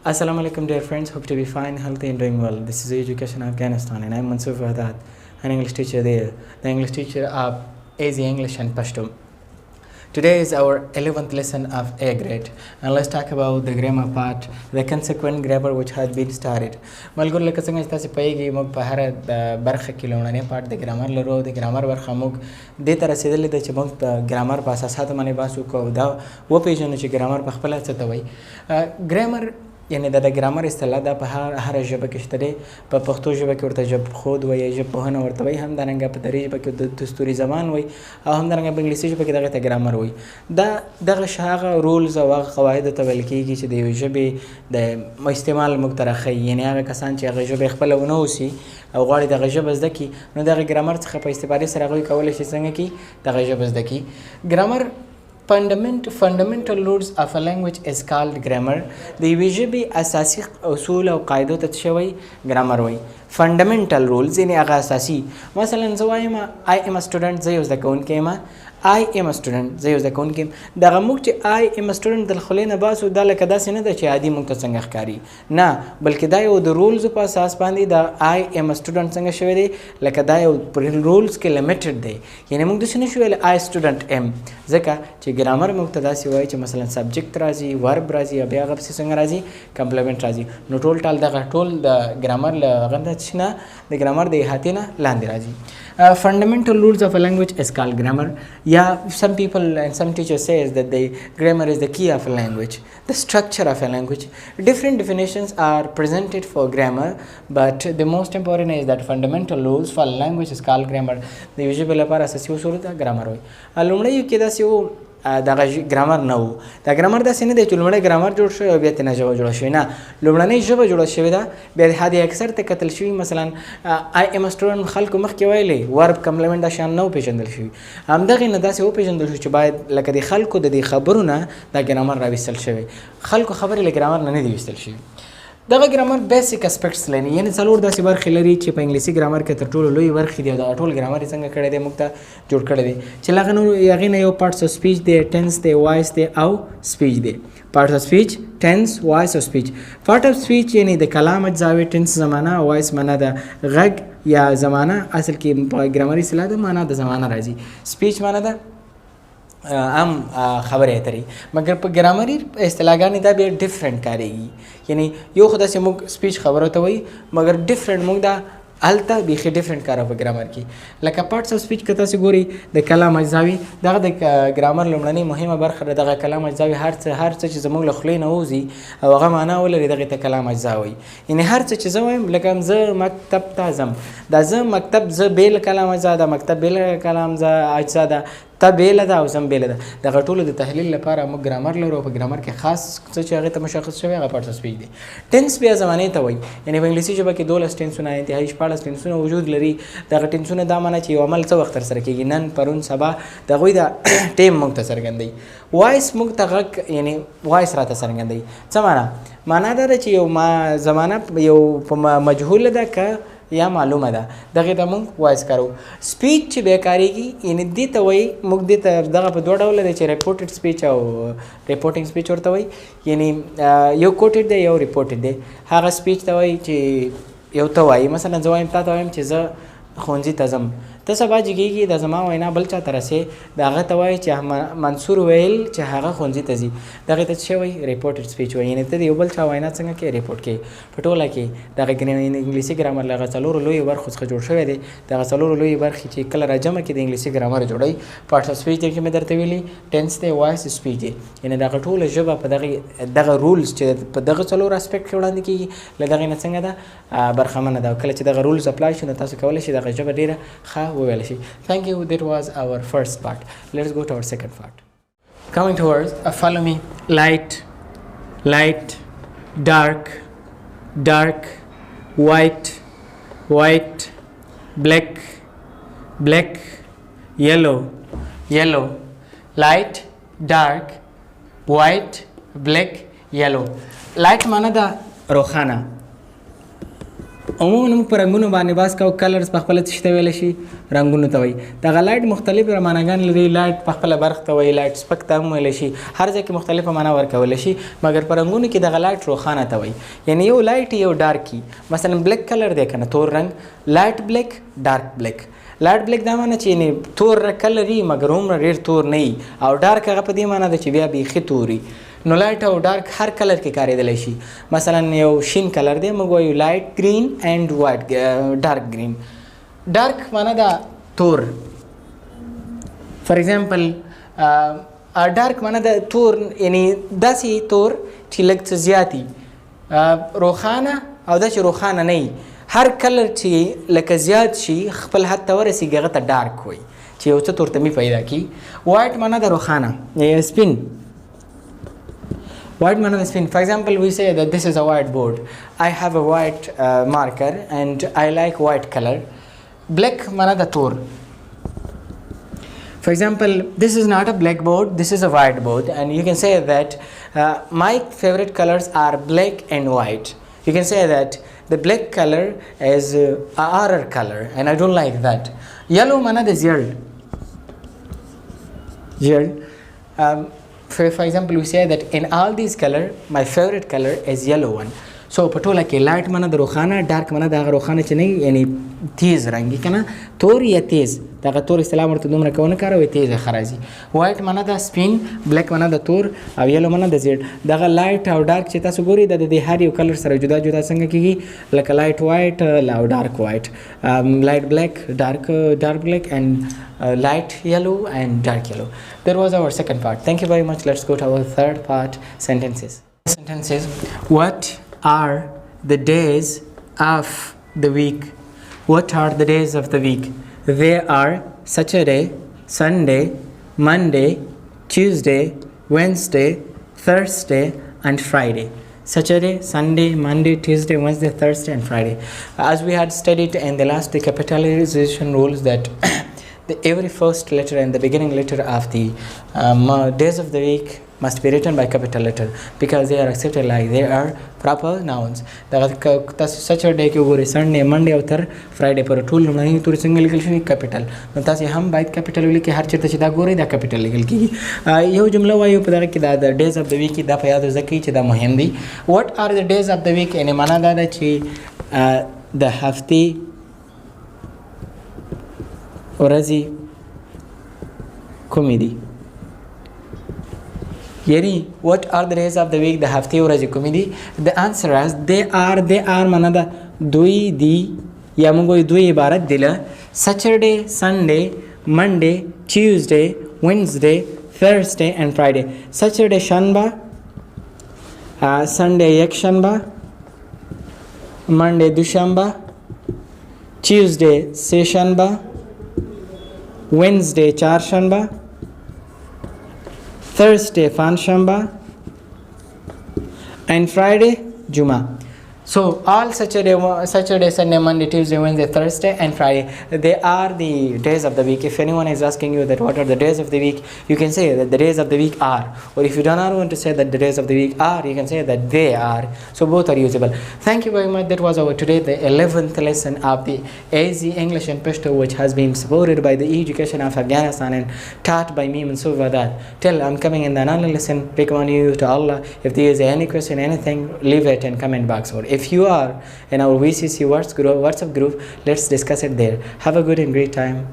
Assalamu alaikum dear friends, hope to be fine, healthy and doing well. This is Education Afghanistan and I am Mansoor Fahdad, an English teacher there, the English teacher of AZ English and Pashto. Today is our 11th lesson of A grade and let's talk about the grammar part, the consequent grammar which has been started. ملګرو لکه څنګه چې تاسو پوهیږئ موږ په هره برخه کې لومړنی پارت د ګرامر لرو. د ګرامر برخه موږ دې ته رسېدلې ده چې موږ په ګرامر په اساساتو باندې بحث وکړو، دا وپېژنو چې ګرامر په خپله څه ته وایي. ګرامر یعنی د ګرامر اصطلاح دا په هر ژبه کې شته دی. په پښتو ژبه کې ورته ژبخود وایي، ژبپوهنه ورته وایي، همدارنګه په دري ژبه کې د دستوري زبان وایي او همدارنګه په انګلیسي ژبه کې دغه ته ګرامر وایي. دغه هغه رولز او هغه قواعدو ته ویل کېږي چې د یوې ژبې د استعمال موږ ته راښیي. یعنې هغه کسان چې هغه ژبه خپله ونه اوسي او غواړي دغه ژبه زده کړي نو دغه ګرامر څخه په استفادې سره هغوی کولی شي څنګه کړي دغه ژبه زده کړي. ګرامر fundamental rules of a language is called grammar. د یوې ژبې اساسي اصول او قاعدو ته څه وایي؟ ګرامر وایي. fundamental rules یعنې هغه اساسي. مثلا زه وایم I am a student، زه یو زده کوونکی یم. I am a student، زه یو زده کوونکی یم. دغه موږ چې I am a student د خولې نه باسو دا لکه داسې نه ده چې عادي موږ ته څنګه ښکاري، نه، بلکې دا یو د رولزو په اساس باندې د I am a student څنګه شوی دی، لکه دا یو رولز کې لیمیټډ دی. یعنې موږ داسې نشو ویلی I student am، ځکه چې ګرامر موږ ته داسې وایي چې مثلا سبجیکټ راځي، ورب راځي او بیا هغه پسې څنګه راځي کمپلیمنټ راځي. نو ټول دغه ټول د ګرامر له هغه نه د ګرامر د احاطې نه لاندې راځي. Fundamental rules of a language is called grammar. Yeah, some people and some teachers says that the grammar is the key of a language, the structure of a language. Different definitions are presented for grammar, but the most important is that fundamental rules for a language is called grammar. د یوې ژبې لپاره اساسي اصول ته ګرامر وایي. لومړی کې داسې و دغه ګرامر نه و. دا ګرامر داسې نه دی چې لومړی ګرامر جوړ شوی او بیا ترې نه ژبه جوړه شوې، نه، لومړنۍ ژبه جوړه شوې ده، بیا د حد اکثر ته کتل شوي. مثلا I am a student خلکو مخکې ویلې ورب کمپلیمنټ دا شیان نه وپېژندل شوي، همدغې نه داسې وپېژندل شو چې باید لکه د خلکو د دې خبرو نه دا ګرامر راویستل شوی. خلکو خبرې له ګرامر نه دي ویستل شوي. دغه ګرامر بیسیک اسپیکټس لري، یعنې څلور داسې برخې لري چې په انګلیسي ګرامر کې تر ټولو لوی برخې دي او دغه ټول ګرامر یې څنګه کړی دی موږ ته جوړ کړی دی چې له هغې نه یو پارټس آف سپیچ دی، ټینس دی، وایس دی او سپیچ دی. پارټس آف سپیچ، ټینس، وایس او سپیچ. پارټ آف سپیچ یعنې د کلام اجزاوې، ټینس زمانه، وایس معنا د غږ یا زمانه، اصل کې په ګرامري اصطلاح د معنا د زمانه راځي. سپیچ معنا ده عام خبرې اترې، مګر په ګرامري اصطلاحګانې دا بیا ډفرنټ کارېږي. یعنی یو خو داسې موږ سپیچ خبرو ته وایي مګر ډفرنټ موږ دا هلته بیخي ډفرنټ کار په ګرامر کې. لکه پارټس آف سپیچ که تاسې ګورئ د کلام اجزاوې، دغه د ګرامر لومړنۍ مهمه برخه ده. دغه کلام اجزاوې هر څه چې زموږ له خولې نه ووځي او هغه معنا ولري دغې ته کلام اجزا وایي. یعنې هر څه چې زه وایم لکه زه مکتب ته ځم، دا زه مکتب زه بېل کلام اجزا ده، مکتب بېل کلام اجزا ده، ته بېله ده او زم بېله ده. دغه ټولو د تحلیل لپاره موږ ګرامر لرو او په ګرامر کې خاص څه چې هغې ته مشخص شوی هغه پارټس آف سپیچ دی. ټینس بیا زمانې ته وایي، یعنې په انګلیسي ژبه کې 12 ټینسونه انتهایي 14 ټینسونه وجود لري. دغه ټینسونه دا معنا چې یو عمل څه وخت ترسره کېږي، نن، پرون، سبا، د هغوی د ټیم موږ ته څرګندوي. وایس موږ ته غږ یعنې وایس راته څرګندوي. څه معنا دا ده چې یو زمانه یو په مجهوله ده که یا معلومه ده، دغې ته موږ وایس کارو. سپیچ چې بیا کارېږي یعنې دې ته وایي موږ دې ته دغه په دوه ډوله دی چې ریپورټډ سپیچ او ریپورټینګ سپیچ ورته وایي. یعنې یو کوټډ دی یو ریپورټډ دی. هغه سپیچ ته وایي چې یو ته وایي، مثلا زه وایم تا ته وایم چې زه ښوونځي ته ځم، ته سبا جګېږي د زما وینا بل چا ته رسې، د هغه ته وایي چې منصور ویل چې هغه ښوونځي ته ځي، دغې ته څه وایي ریپورټډ سپیچ وایي. یعنې ته د یو بل چا وینا څنګه کې ریپورټ کې. په ټوله کې دغه انګلیسي ګرامر له هغه څلورو لویو برخو څخه جوړ شوی دی. دغه څلورو لویې برخې چې کله راجمع کړي د انګلیسي ګرامر جوړوي. پارټس آف سپیچ دی چې مې درته ویلي، ټینس دی، وایس، سپیچ دی. یعنې دغه ټوله ژبه په دغه رولز چې په دغه څلورو اسپیکټ کې وړاندې کېږي له دغې نه څنګه ده برخمنه ده. او کله چې دغه رولز اپلای شي نو تاسو کولی شئ دغه ژبه ډېره ښه وویلی شئ. Thank you. That was our first part. Let's go to our second part. Coming towards, follow me. Light, light, dark, dark, white, white, black, black, yellow, yellow. Light, dark, white, black, yellow. Light माना दा रोखाना. عموما موږ په رنګونو باندې باس کوو کلرز په خپله څه ته ویلی شي رنګونو ته وایي دغه لایټ مختلفې معناګانې لري لایټ په خپله برخ ته وایي لایټ سپک ته هم ویلی شي هر ځای کې مختلفه معنا ورکولی شي مګر په رنګونو کې دغه لایټ روښانه ته وایي یعنی یو لایټ یو ډارکي مثلا بلیک کلر دی که نه تور رنګ لایټ بلیک ډارک بلیک لایټ بلیک دا معنی چې یعنې تور کلر وي مګر هومره ډېر تور نه وي او ډارک هغه په دې معنی ده چې بیا بیخي تور وي نو لایټ او ډارک هر کلر کې کارېدلی شي مثلا یو شین کلر دی موږ وایو لایټ گرین اینڈ وایټ ډارک گرین ډارک معنی ده تور فار ایگزامپل ډارک معنی ده تور یعنی داسې تور چې لږ څه زیات وي روښانه او دا چې روښانه نه وي هر کلر چې لکه زیات شي خپل حد ته ورسېږي هغه ته ډارک وایي چې یو څه تورتمي پیدا کړي وایټ معنی ده روښانه سپین white manner is spin. For example, we say that this is a white board. I have a white marker and I like white color. Black manner the tour. For example, this is not a black board, this is a white board, and you can say that my favorite colors are black and white. You can say that the black color is a horror color and I don't like that. Yellow manner is yellow. For example, we say that in all these color, my favorite color is yellow one. So په ټوله کې لایټ معنی د روښانه ډارک معنی د هغه روښانه چې نه یعنی تیز رنګ که نه تور یا تیز دغه تور اصطلاح ورته دومره که ونه کاروئ تیز ښه راځي وایټ معنی د سپین بلیک معنی د تور او یلو معنی د زیړ دغه لایټ او ډارک چې تاسو ګورئ د دې هر یو کلر سره جدا جدا څنګه کېږي لکه لایټ وایټ او ډارک وایټ لایټ بلیک ډارک بلیک and light yellow and dark yellow. That was our second part. Thank you very much. Let's go to our third part, sentences. What are the days of the week? What are the days of the week? They are Saturday, Sunday, Monday, Tuesday, Wednesday, Thursday and Friday. Saturday, Sunday, Monday, Tuesday, Wednesday, Thursday and Friday. As we had studied in the last capitalization rules that every first letter and the beginning letter of the days of the week must be written by capital letter because they are accepted like they are proper nouns. تاسو سچرډے کې وګورئ سنډے منډے او تر فرایډے پر ټول لومړني توري څنګه لیکل شوي کیپیټل نو تاسو هم باید کیپیټل ولیکئ هر چېرته چې دا ګورئ دا کیپیټل لیکل کېږي یو جمله وایو په دغه کې دا د ډیز اف د ویک دا په یاد وځکئ چې دا مهم دی واټ آر د ډیز اف د ویک یعنې معنا دا ده چې د هفتې ورځې کومې دي یعنی what are the days of the week د هفتې ورځې کومې دي the answer is they are معنا ده دوی دي یا موږ وایو دوی عبارت دي له Saturday, Sunday, Monday, Tuesday, Wednesday, Thursday and Friday. Saturday شنبه Sunday یک شنبه Monday دوشنبه Tuesday سه شنبه Wednesday چهارشنبه Thursday پنجشنبه and Friday جمعه. So all Saturday, Sunday, Monday, Tuesday, Wednesday, Thursday and Friday, they are the days of the week. If anyone is asking you that what are the days of the week, you can say that the days of the week are. Or if you do not want to say that the days of the week are, you can say that they are. So both are usable. Thank you very much. That was our today, the 11th lesson of the AZ English and Pashto, which has been supported by the education of Afghanistan and taught by me, Mansoor Wadat. Till I'm coming in the another lesson, recommend you to Allah. If there is any question, anything, leave it in comment box. Or if you are in our VCC WhatsApp group, let's discuss it there. Have a good and great time.